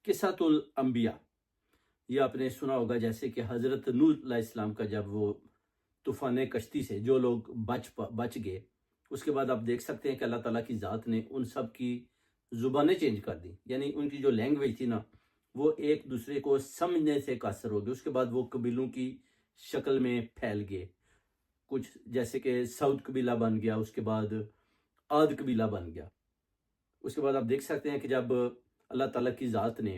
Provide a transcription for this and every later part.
قصۃ الانبیاء، یہ آپ نے سنا ہوگا، جیسے کہ حضرت نوح علیہ السلام کا جب وہ طوفان کشتی سے جو لوگ بچ گئے، اس کے بعد آپ دیکھ سکتے ہیں کہ اللہ تعالیٰ کی ذات نے ان سب کی زبانیں چینج کر دی، یعنی ان کی جو لینگویج تھی نا وہ ایک دوسرے کو سمجھنے سے قاصر ہو گئی۔ اس کے بعد وہ قبیلوں کی شکل میں پھیل گئے، کچھ جیسے کہ سعود قبیلہ بن گیا، اس کے بعد عاد قبیلہ بن گیا۔ اس کے بعد آپ دیکھ سکتے ہیں کہ جب اللہ تعالیٰ کی ذات نے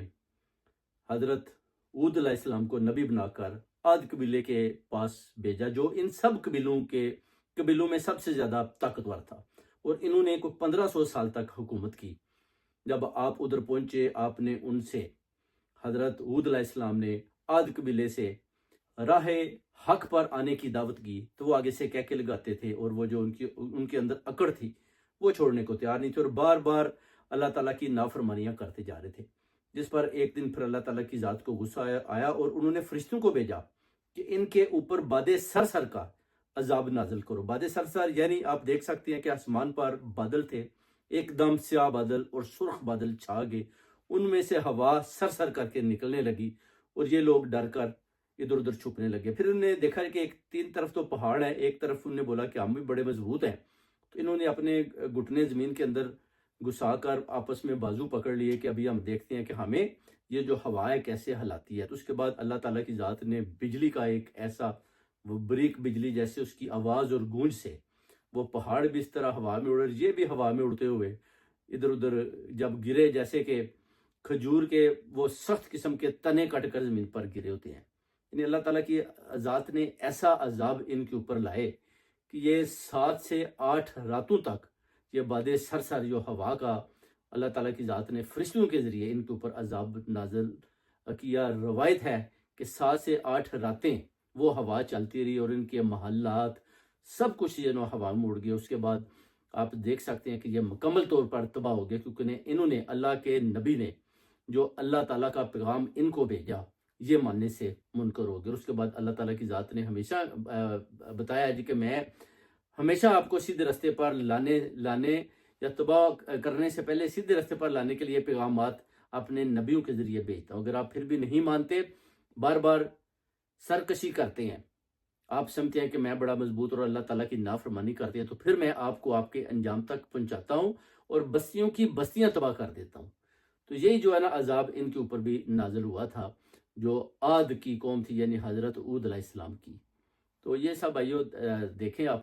حضرت ہود علیہ السلام کو نبی بنا کر عاد قبیلے کے پاس بھیجا، جو ان سب قبیلوں میں سب سے زیادہ طاقتور تھا، اور انہوں نے کوئی 1500 سال تک حکومت کی۔ جب آپ ادھر پہنچے، آپ نے ان سے، حضرت ہود علیہ السلام نے عاد قبیلے سے راہ حق پر آنے کی دعوت کی، تو وہ آگے سے کہکے لگاتے تھے، اور وہ جو ان کے اندر اکڑ تھی وہ چھوڑنے کو تیار نہیں تھے، اور بار بار اللہ تعالیٰ کی نافرمانیاں کرتے جا رہے تھے، جس پر ایک دن پھر اللہ تعالیٰ کی ذات کو غصہ آیا، اور انہوں نے فرشتوں کو بھیجا کہ ان کے اوپر باد سرسر کا عذاب نازل کرو۔ باد سرسر یعنی آپ دیکھ سکتے ہیں کہ آسمان پر بادل تھے، ایک دم سیاہ بادل اور سرخ بادل چھا گئے، ان میں سے ہوا سرسر کر کے نکلنے لگی، اور یہ لوگ ڈر کر ادھر ادھر چھپنے لگے۔ پھر انہوں نے دیکھا کہ ایک تین طرف تو پہاڑ ہے، ایک طرف انہوں نے بولا کہ ہم بھی بڑے مضبوط ہیں، تو انہوں نے اپنے گھٹنے زمین کے اندر گھسا کر آپس میں بازو پکڑ لیے کہ ابھی ہم دیکھتے ہیں کہ ہمیں یہ جو ہوا ہے کیسے ہلاتی ہے۔ تو اس کے بعد اللہ تعالیٰ کی ذات نے بجلی کا ایک ایسا، وہ بریک بجلی جیسے اس کی آواز اور گونج سے وہ پہاڑ بھی اس طرح ہوا میں اڑے، یہ بھی ہوا میں اڑتے ہوئے ادھر ادھر جب گرے، جیسے کہ کھجور کے وہ سخت قسم کے تنے کٹ کر زمین پر گرے ہوتے ہیں۔ یعنی اللہ تعالیٰ کی ذات نے ایسا عذاب ان کے اوپر لائے کہ یہ 7 سے 8 راتوں تک یہ باد سرسر جو ہوا کا اللہ تعالیٰ کی ذات نے فرشتوں کے ذریعے ان کے اوپر عذاب نازل کیا۔ روایت ہے کہ 7 سے 8 راتیں وہ ہوا چلتی رہی، اور ان کے محلات سب کچھ ہوا میں اڑ گیا۔ اس کے بعد آپ دیکھ سکتے ہیں کہ یہ مکمل طور پر تباہ ہو گیا، کیونکہ انہوں نے اللہ کے نبی نے جو اللہ تعالیٰ کا پیغام ان کو بھیجا یہ ماننے سے منکر ہو گئے۔ اس کے بعد اللہ تعالیٰ کی ذات نے ہمیشہ بتایا جی کہ میں ہمیشہ آپ کو سیدھے راستے پر لانے یا تباہ کرنے سے پہلے سیدھے راستے پر لانے کے لیے پیغامات اپنے نبیوں کے ذریعے بھیجتا ہوں۔ اگر آپ پھر بھی نہیں مانتے، بار بار سرکشی کرتے ہیں، آپ سمجھتے ہیں کہ میں بڑا مضبوط اور اللہ تعالیٰ کی نافرمانی کرتے ہیں، تو پھر میں آپ کو آپ کے انجام تک پہنچاتا ہوں اور بستیوں کی بستیاں تباہ کر دیتا ہوں۔ تو یہی جو ہے نا عذاب ان کے اوپر بھی نازل ہوا تھا، جو عاد کی قوم تھی، یعنی حضرت ہود علیہ السلام کی۔ تو یہ سب آئیو دیکھیں آپ۔